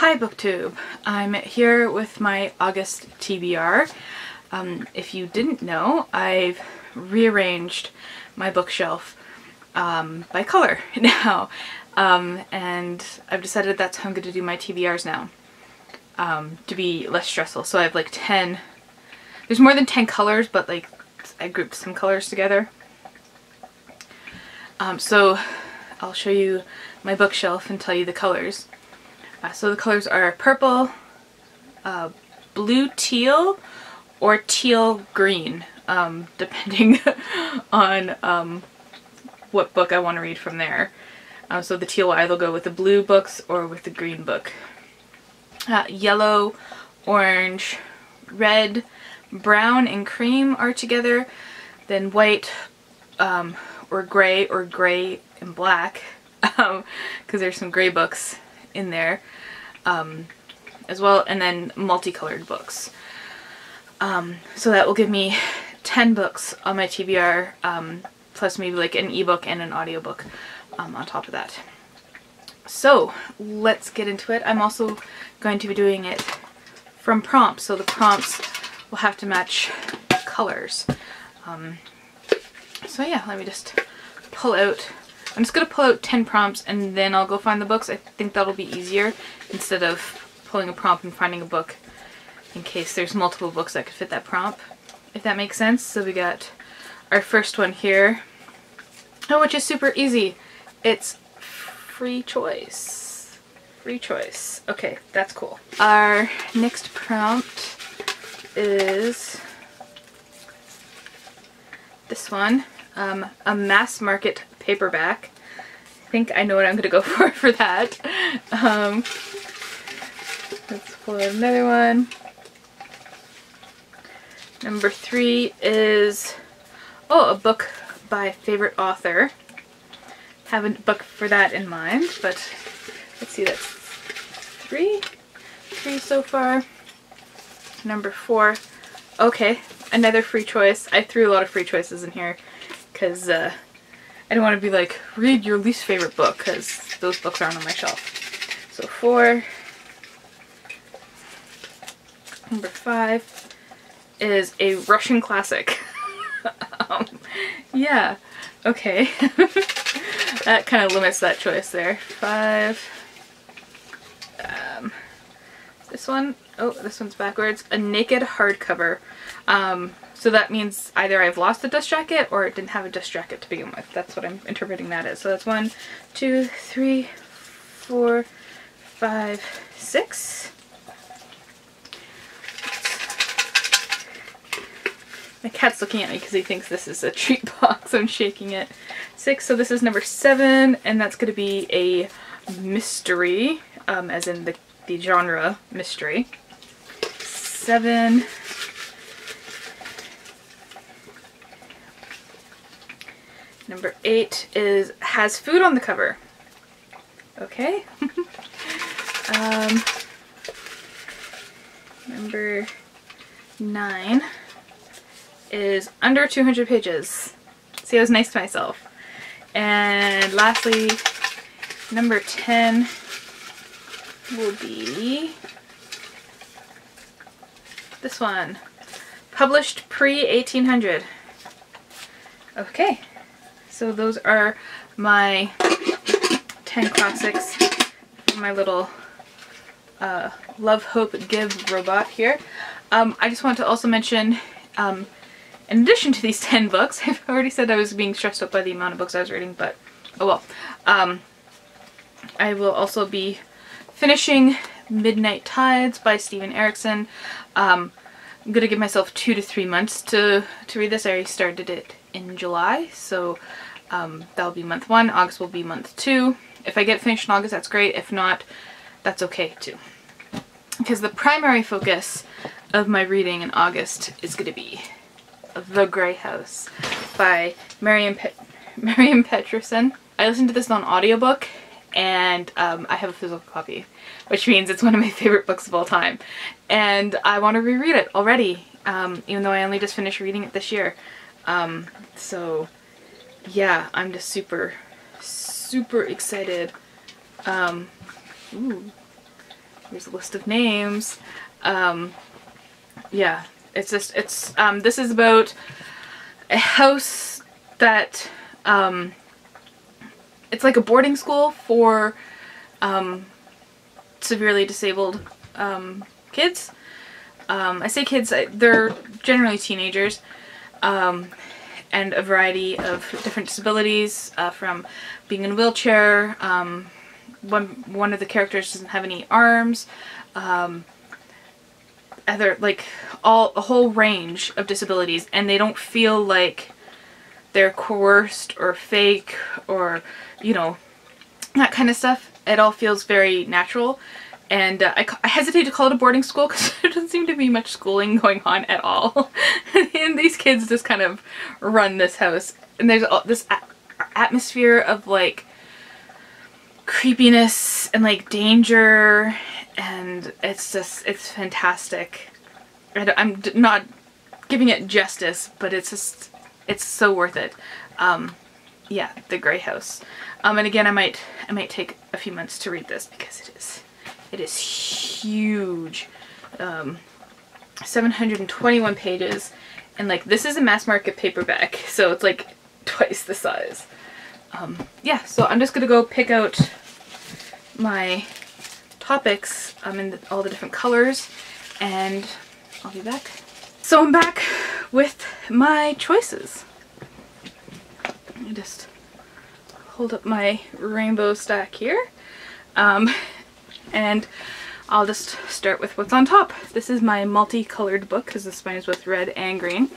Hi BookTube! I'm here with my August TBR. If you didn't know, I've rearranged my bookshelf by color now, and I've decided that's how I'm going to do my TBRs now, to be less stressful. So I have like 10, there's more than 10 colors, but like I grouped some colors together. So I'll show you my bookshelf and tell you the colors. So the colors are purple, blue teal, or teal green, depending on what book I want to read from there. So the teal will either go with the blue books or with the green book. Yellow, orange, red, brown, and cream are together. Then white, or gray and black, because there's some gray books in there as well, and then multicolored books. So that will give me 10 books on my TBR, plus maybe like an ebook and an audiobook on top of that. So let's get into it. I'm also going to be doing it from prompts, so the prompts will have to match colors. So yeah, let me just pull out. I'm just going to pull out 10 prompts and then I'll go find the books. I think that'll be easier instead of pulling a prompt and finding a book in case there's multiple books that could fit that prompt, if that makes sense. So we got our first one here, which is super easy. It's free choice. Free choice. Okay, that's cool. Our next prompt is this one, a mass market paperback. I think I know what I'm going to go for that. Let's pull out another one. Number 3 is, a book by favorite author. Haven't a book for that in mind, but let's see, that's 3 so far. Number 4, okay, another free choice. I threw a lot of free choices in here because I don't want to be like, read your least favorite book, because those books aren't on my shelf. So 4. Number 5 is a Russian classic. Yeah, okay. That kind of limits that choice there. 5. This one, this one's backwards. A naked hardcover. So that means either I've lost a dust jacket or it didn't have a dust jacket to begin with. That's what I'm interpreting that as. So that's 1, 2, 3, 4, 5, 6. My cat's looking at me because he thinks this is a treat box. I'm shaking it. 6, so this is number 7, and that's going to be a mystery, as in the genre mystery. 7. Number 8 has food on the cover. Okay. Number 9 is under 200 pages. See, I was nice to myself. And lastly, number 10 will be this one. Published pre-1800. Okay. So those are my 10 classics from my little Love, Hope, Give robot here. I just want to also mention, in addition to these 10 books, I've already said I was being stressed out by the amount of books I was reading, but oh well. I will also be finishing Midnight Tides by Erikson. I'm going to give myself 2 to 3 months to read this. I already started it in July, so that'll be month 1. August will be month 2. If I get finished in August, that's great. If not, that's okay too. Because the primary focus of my reading in August is going to be The Grey House by Mariam Petrosyan. I listened to this on audiobook, and I have a physical copy, which means it's one of my favorite books of all time. And I want to reread it already, even though I only just finished reading it this year. So yeah, I'm just super excited. Ooh. Here's a list of names. Yeah, it's just, this is about a house that, it's like a boarding school for, severely disabled, kids. I say kids, they're generally teenagers, and a variety of different disabilities, from being in a wheelchair, one of the characters doesn't have any arms, other, like, a whole range of disabilities, and they don't feel like they're coerced or fake or, you know, that kind of stuff. It all feels very natural, and I hesitate to call it a boarding school because there doesn't seem to be much schooling going on at all. And these kids just kind of run this house, and there's this atmosphere of like creepiness and like danger, and it's just, it's fantastic. I'm not giving it justice, but it's just, it's so worth it. Yeah, The Grey House. And again, I might take a few months to read this because it is huge. 721 pages, and like, this is a mass market paperback, so it's like twice the size. Yeah, so I'm just gonna go pick out my topics in all the different colors, and I'll be back. So I'm back with my choices. Let me just hold up my rainbow stack here, and I'll just start with what's on top. This is my multicolored book because the spine is both red and green,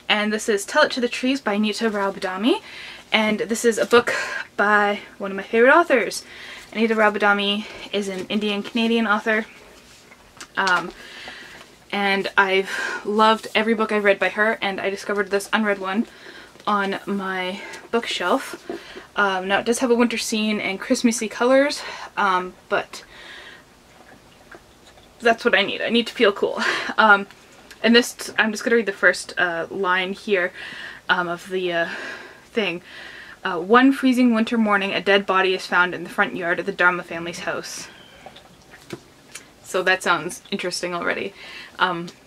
and this is Tell It to the Trees by Anita Badami, and this is a book by one of my favorite authors. Anita Badami is an Indian-Canadian author, and I've loved every book I've read by her, and I discovered this unread one on my bookshelf. Now it does have a winter scene and Christmassy colors, but that's what I need. I need to feel cool. And this, I'm just going to read the first line here of the thing. One freezing winter morning, a dead body is found in the front yard of the Dharma family's house. So that sounds interesting already.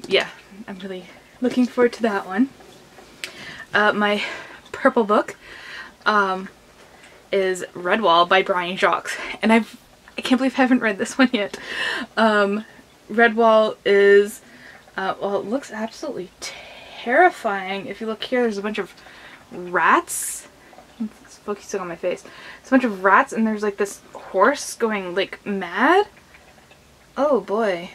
Yeah, I'm really looking forward to that one. My purple book is Redwall by Brian Jacques, and I can't believe I haven't read this one yet. Redwall is, well, it looks absolutely terrifying. If you look here, there's a bunch of rats. It's focusing on my face. It's a bunch of rats, and there's like this horse going like mad. Oh boy.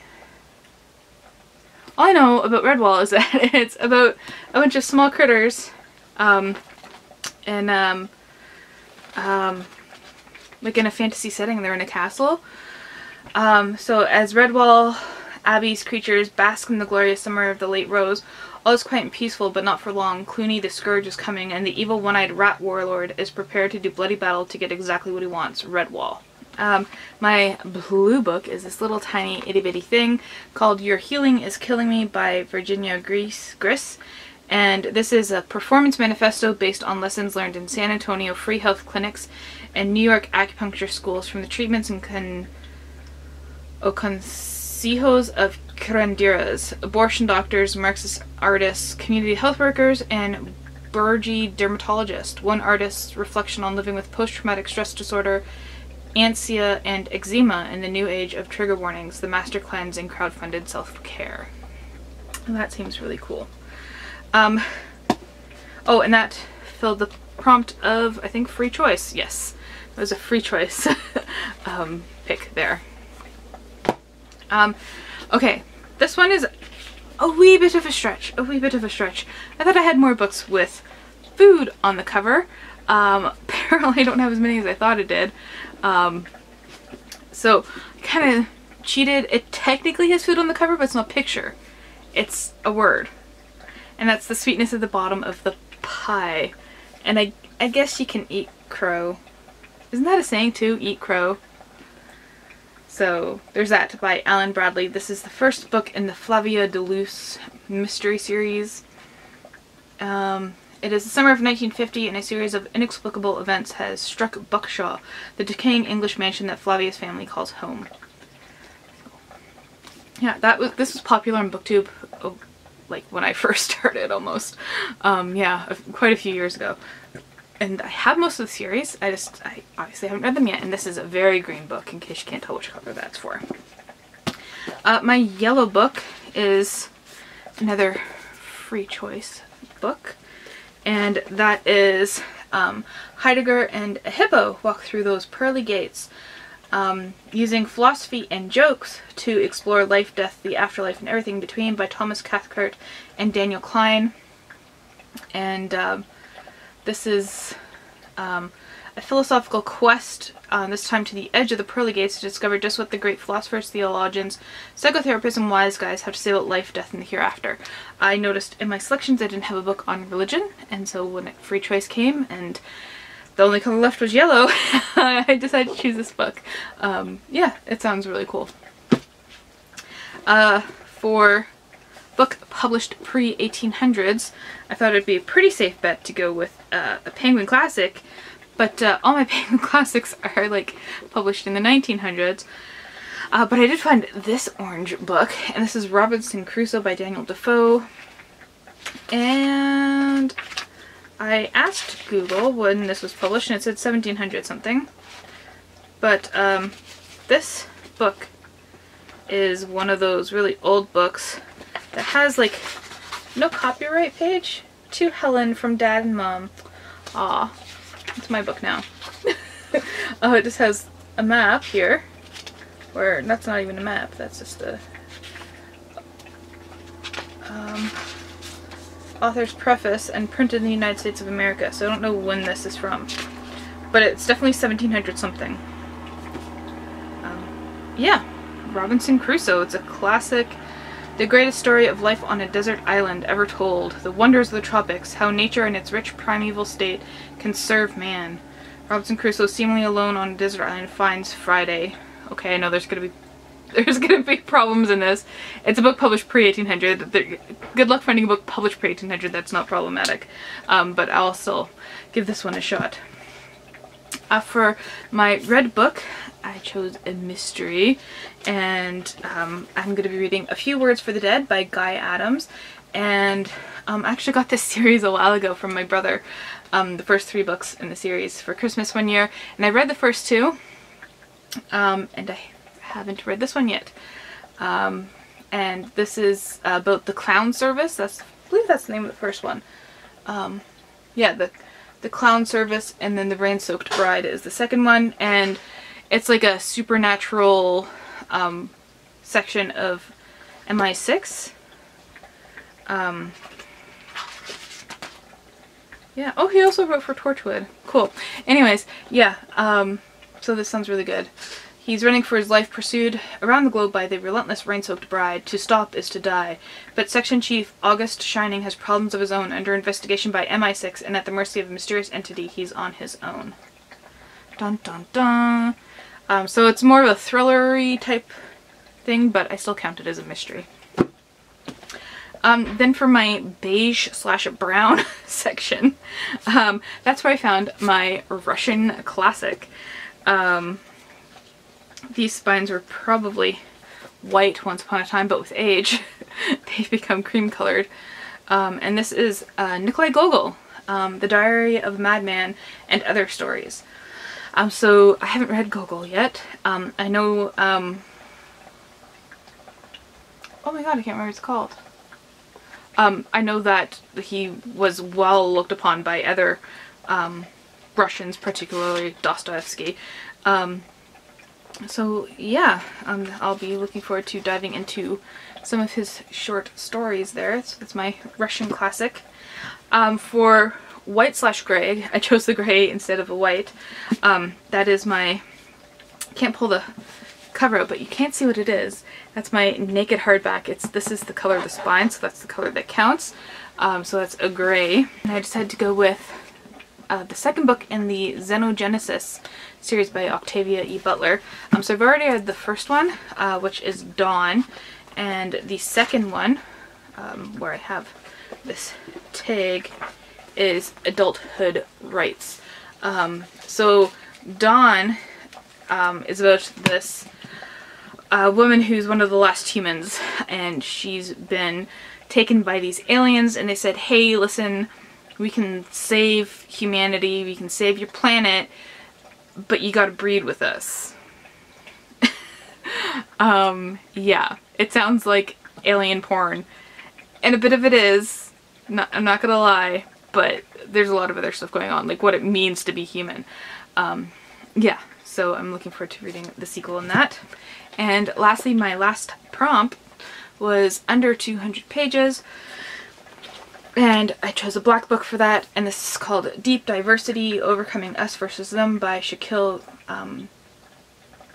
All I know about Redwall is that it's about a bunch of small critters, like in a fantasy setting. They're in a castle. So as Redwall Abbey's creatures bask in the glorious summer of the late rose, all is quiet and peaceful, but not for long. Clooney the Scourge is coming, and the evil one-eyed rat warlord is prepared to do bloody battle to get exactly what he wants, Redwall. My blue book is this little tiny itty-bitty thing called Your Healing is Killing Me by Virginia Grise, and this is a performance manifesto based on lessons learned in San Antonio free health clinics and New York acupuncture schools from the treatments and consejos of curanderas, abortion doctors, Marxist artists, community health workers, and Burgie dermatologists. One artist's reflection on living with post-traumatic stress disorder, ansia, and eczema in the new age of trigger warnings, the master cleanse and crowdfunded self-care. Well, that seems really cool. Oh, and that filled the prompt of, I think, free choice. Yes, it was a free choice pick there. Okay, this one is a wee bit of a stretch, I thought I had more books with food on the cover. Apparently I don't have as many as I thought it did. So I kind of cheated. It technically has food on the cover, but it's not a picture. It's a word. And that's the sweetness at the bottom of the pie. And I guess you can eat crow. Isn't that a saying too? Eat crow. So there's that by Alan Bradley. This is the first book in the Flavia de Luce mystery series. It is the summer of 1950, and a series of inexplicable events has struck Buckshaw, the decaying English mansion that Flavia's family calls home. yeah, this was popular on BookTube, like when I first started almost. Yeah, quite a few years ago. And I have most of the series. I obviously haven't read them yet, and this is a very green book, in case you can't tell which color that's for. My yellow book is another free choice book, and that is Heidegger and Hippo walk through those pearly gates, using philosophy and jokes to explore life, death, the afterlife, and everything between, by Thomas Cathcart and Daniel Klein. And this is a philosophical quest, this time to the edge of the pearly gates, to discover just what the great philosophers, theologians, psychotherapists, and wise guys have to say about life, death, and the hereafter. I noticed in my selections I didn't have a book on religion, and so when free choice came and the only color left was yellow, I decided to choose this book. Yeah, it sounds really cool. For book published pre-1800s, I thought it'd be a pretty safe bet to go with a Penguin classic, but all my Penguin classics are like published in the 1900s. But I did find this orange book, and this is Robinson Crusoe by Daniel Defoe. And I asked Google when this was published, and it said 1700 something. But this book is one of those really old books that has like no copyright page. To Helen from Dad and Mom. Aw, it's my book now. It just has a map here, where that's not even a map, that's just a author's preface, and printed in the United States of America, so I don't know when this is from, but it's definitely 1700 something. Yeah, Robinson Crusoe, it's a classic. The greatest story of life on a desert island ever told. The wonders of the tropics. How nature in its rich primeval state can serve man. Robinson Crusoe, seemingly alone on a desert island, finds Friday. Okay, I know there's gonna be problems in this. It's a book published pre-1800. Good luck finding a book published pre-1800 that's not problematic. But I'll still give this one a shot. For my red book, I chose a mystery, and I'm going to be reading A Few Words for the Dead by Guy Adams. And I actually got this series a while ago from my brother, the first 3 books in the series, for Christmas one year, and I read the first 2, and I haven't read this one yet. And this is about the clown service. I believe that's the name of the first one. Yeah, the clown service, and then the rain-soaked bride is the second one, and it's like a supernatural section of MI6. Yeah, oh, he also wrote for Torchwood. Cool. Anyways, yeah, so this sounds really good. He's running for his life, pursued around the globe by the relentless rain-soaked bride. To stop is to die. But Section Chief August Shining has problems of his own, under investigation by MI6, and at the mercy of a mysterious entity, he's on his own. Dun dun dun. So it's more of a thriller-y type thing, but I still count it as a mystery. Then for my beige/brown section, that's where I found my Russian classic. These spines were probably white once upon a time, but with age, they've become cream colored. And this is Nikolai Gogol, The Diary of a Madman and Other Stories. So I haven't read Gogol yet. I know, oh my god, I can't remember what it's called. I know that he was well looked upon by other Russians, particularly Dostoevsky. So yeah, I'll be looking forward to diving into some of his short stories there. So that's my Russian classic. For white/gray, I chose the gray instead of a white. That is my, can't pull the cover out, but you can't see what it is. That's my naked hardback. This is the color of the spine, so that's the color that counts. So that's a gray. And I decided to go with the second book in the Xenogenesis series by Octavia E. Butler. So I've already read the first one, which is Dawn, and the second one, where I have this tag, is Adulthood Rites. So Dawn is about this a woman who's one of the last humans, and she's been taken by these aliens, and they said, hey, listen, we can save humanity, we can save your planet, but you gotta breed with us. Yeah, it sounds like alien porn, and a bit of it is, I'm not gonna lie, but there's a lot of other stuff going on, like what it means to be human. Yeah, so I'm looking forward to reading the sequel in that. And lastly, my last prompt was under 200 pages, and I chose a black book for that, and this is called Deep Diversity, Overcoming Us versus Them by Shakil,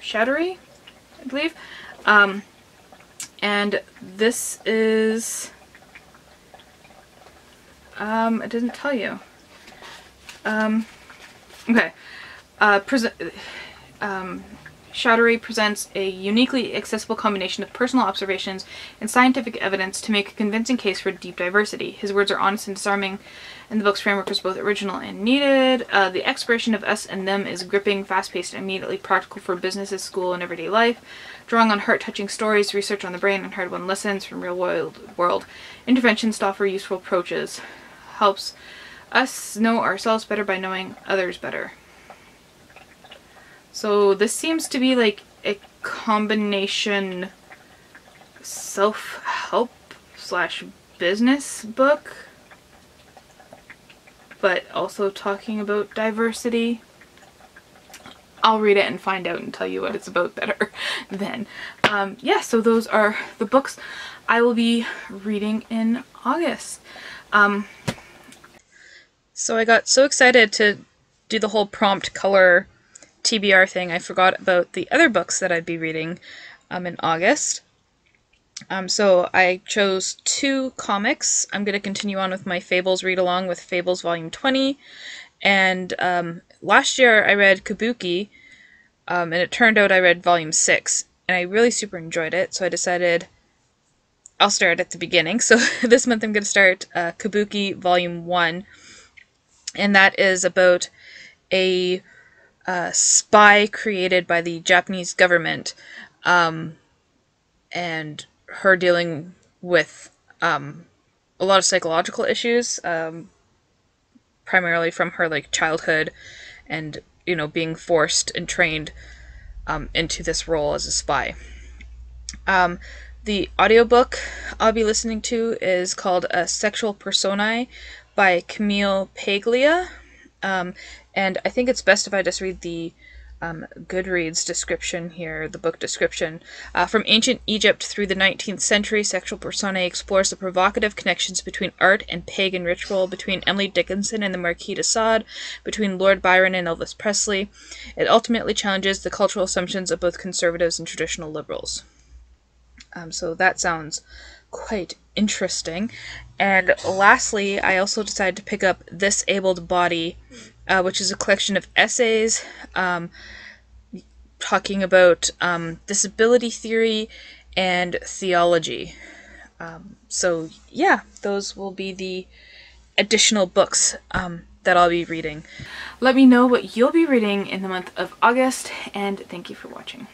Choudhury, I believe. And this is, it doesn't tell you. Okay. Choudhury presents a uniquely accessible combination of personal observations and scientific evidence to make a convincing case for deep diversity. His words are honest and disarming, and the book's framework is both original and needed. The exploration of us and them is gripping, fast-paced, and immediately practical for businesses, school, and everyday life. Drawing on heart-touching stories, research on the brain, and hard-won lessons from real-world interventions to offer useful approaches. Helps us know ourselves better by knowing others better. So this seems to be like a combination self-help / business book, but also talking about diversity. I'll read it and find out and tell you what it's about better then. Yeah, so those are the books I will be reading in August. So I got so excited to do the whole prompt color TBR thing, I forgot about the other books that I'd be reading in August. So I chose 2 comics. I'm going to continue on with my Fables read-along with Fables Volume 20. And last year I read Kabuki, and it turned out I read Volume 6. And I really super enjoyed it, so I decided I'll start at the beginning. So this month I'm going to start Kabuki Volume 1. And that is about a spy created by the Japanese government, and her dealing with a lot of psychological issues, primarily from her like childhood, and you know, being forced and trained into this role as a spy. The audiobook I'll be listening to is called Sexual Personae by Camille Paglia. And I think it's best if I just read the Goodreads description here, the book description. From ancient Egypt through the 19th century, Sexual Personae explores the provocative connections between art and pagan ritual, between Emily Dickinson and the Marquis de Sade, between Lord Byron and Elvis Presley. It ultimately challenges the cultural assumptions of both conservatives and traditional liberals. So that sounds quite interesting. And lastly, I also decided to pick up This Abled Body, which is a collection of essays talking about disability theory and theology. So yeah, those will be the additional books that I'll be reading. Let me know what you'll be reading in the month of August, and thank you for watching.